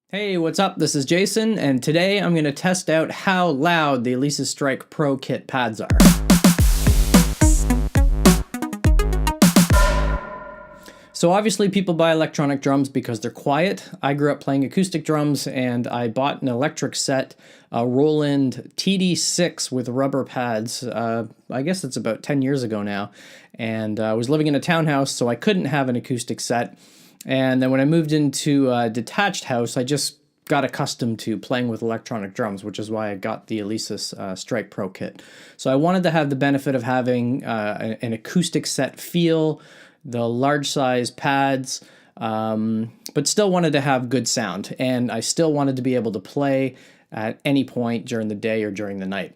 Hey, what's up? This is Jason, and today I'm going to test out how loud the Alesis Strike Pro kit pads are. So obviously people buy electronic drums because they're quiet. I grew up playing acoustic drums and I bought an electric set, a Roland TD6 with rubber pads. I guess it's about 10 years ago now. And I was living in a townhouse, so I couldn't have an acoustic set. And then when I moved into a detached house, I just got accustomed to playing with electronic drums, which is why I got the Alesis Strike Pro kit. So I wanted to have the benefit of having an acoustic set feel, the large size pads, but still wanted to have good sound. And I still wanted to be able to play at any point during the day or during the night.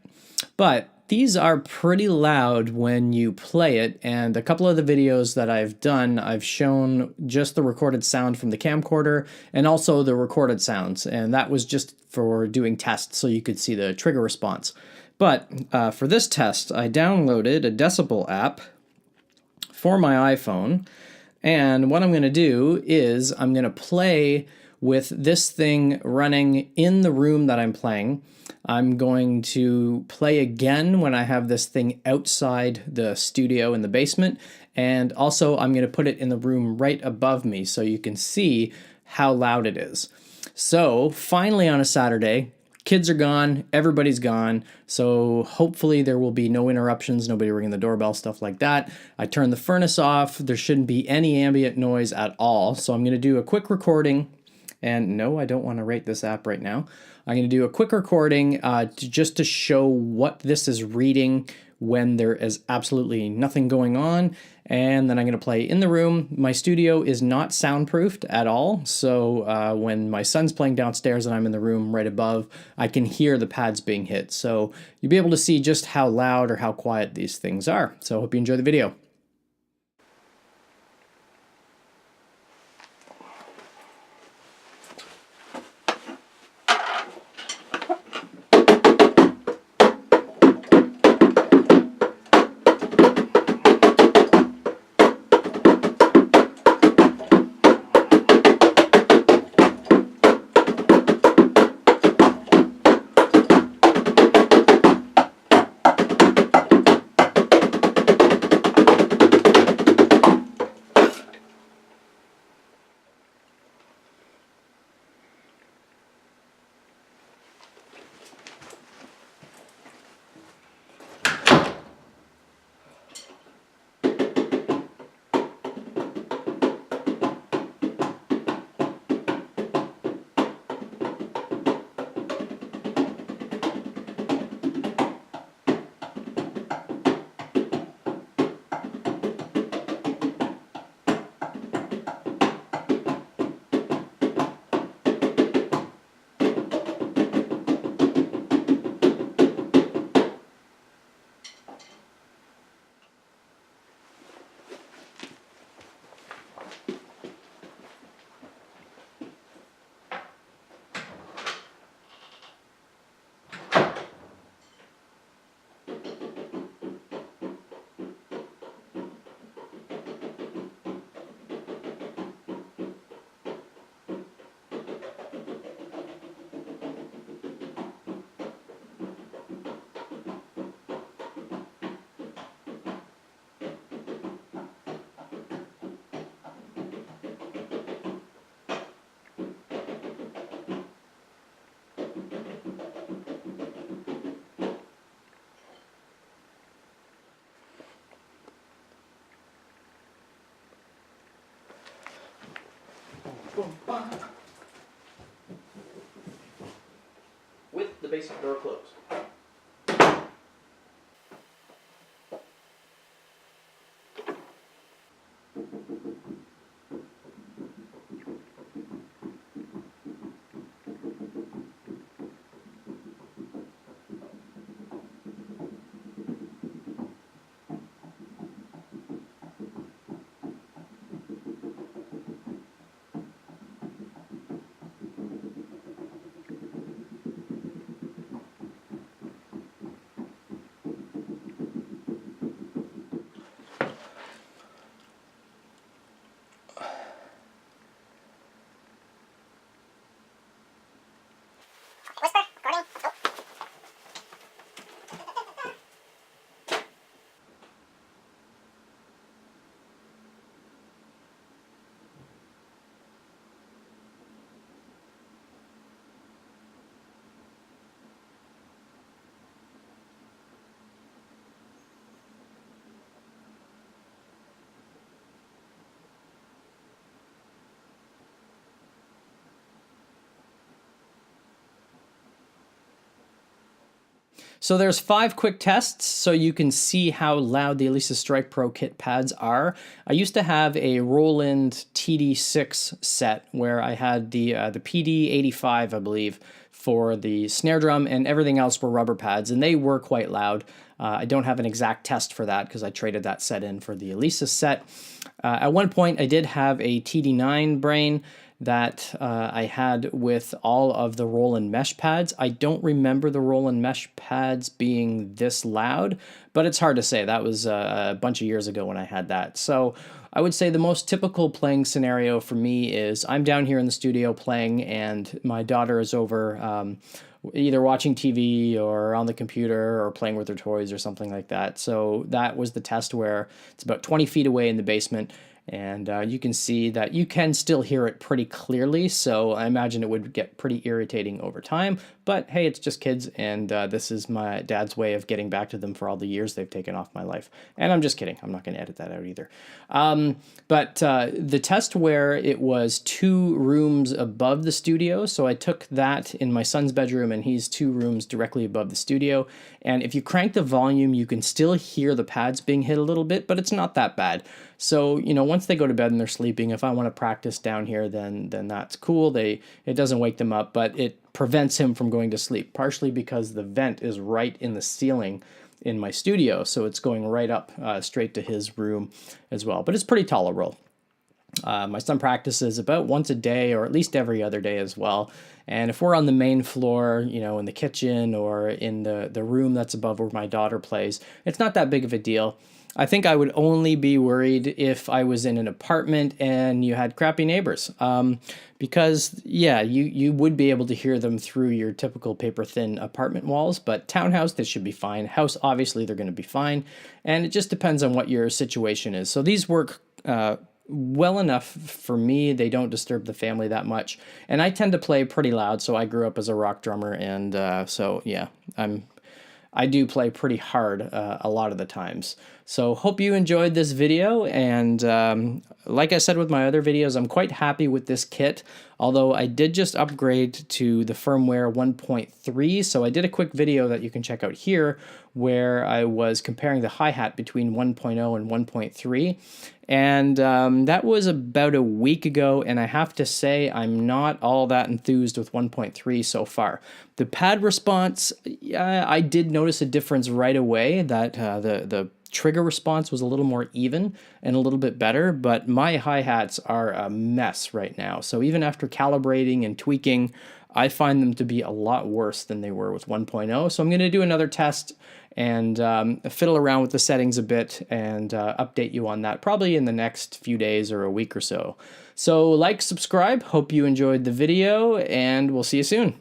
But these are pretty loud when you play it, and a couple of the videos that I've done, I've shown just the recorded sound from the camcorder and also the recorded sounds, and that was just for doing tests so you could see the trigger response. But for this test, I downloaded a Decibel app for my iPhone, and what I'm going to do is I'm going to play with this thing running in the room that I'm playing. I'm going to play again when I have this thing outside the studio in the basement, and also I'm going to put it in the room right above me so you can see how loud it is. So finally on a Saturday, kids are gone, everybody's gone, so hopefully there will be no interruptions, nobody ringing the doorbell, stuff like that. I turned the furnace off, there shouldn't be any ambient noise at all, so I'm going to do a quick recording. And no, I don't want to rate this app right now. I'm going to do a quick recording just to show what this is reading when there is absolutely nothing going on. And then I'm going to play in the room. My studio is not soundproofed at all. So when my son's playing downstairs and I'm in the room right above, I can hear the pads being hit. So you'll be able to see just how loud or how quiet these things are. So I hope you enjoy the video. With the basement door closed. So there's 5 quick tests so you can see how loud the Alesis Strike Pro kit pads are. I used to have a Roland TD6 set where I had the PD85, I believe, for the snare drum, and everything else were rubber pads, and they were quite loud. I don't have an exact test for that because I traded that set in for the Alesis set. At one point, I did have a TD9 brain that I had with all of the Roland mesh pads. I don't remember the Roland mesh pads being this loud, but it's hard to say. That was a bunch of years ago when I had that. So I would say the most typical playing scenario for me is I'm down here in the studio playing and my daughter is over either watching TV or on the computer or playing with her toys or something like that. So that was the test where it's about 20 feet away in the basement. And you can see that you can still hear it pretty clearly, so I imagine it would get pretty irritating over time. But hey, it's just kids, and this is my dad's way of getting back to them for all the years they've taken off my life. And I'm just kidding. I'm not going to edit that out either. But the test where it was 2 rooms above the studio, so I took that in my son's bedroom, and he's 2 rooms directly above the studio. And if you crank the volume, you can still hear the pads being hit a little bit, but it's not that bad. So, you know, once they go to bed and they're sleeping, if I want to practice down here, then that's cool. It doesn't wake them up, but it prevents him from going to sleep, partially because the vent is right in the ceiling in my studio, so it's going right up straight to his room as well. But it's pretty tolerable. My son practices about once a day or at least every other day as well. And if we're on the main floor, you know, in the kitchen or in the room that's above where my daughter plays, it's not that big of a deal. I think I would only be worried if I was in an apartment and you had crappy neighbors. Because, yeah, you would be able to hear them through your typical paper-thin apartment walls, but townhouse, this should be fine. House, obviously, they're going to be fine. And it just depends on what your situation is. So these work well enough for me. They don't disturb the family that much. And I tend to play pretty loud, so I grew up as a rock drummer, and so, yeah, I do play pretty hard a lot of the times. So hope you enjoyed this video, and like I said with my other videos, I'm quite happy with this kit, although I did just upgrade to the firmware 1.3, so I did a quick video that you can check out here where I was comparing the hi-hat between 1.0 and 1.3, and that was about a week ago, and I have to say I'm not all that enthused with 1.3 so far. The pad response, I did notice a difference right away, that the trigger response was a little more even and a little bit better, but my hi-hats are a mess right now. So even after calibrating and tweaking, I find them to be a lot worse than they were with 1.0. So I'm going to do another test and fiddle around with the settings a bit and update you on that probably in the next few days or a week or so. So like, subscribe, hope you enjoyed the video, and we'll see you soon.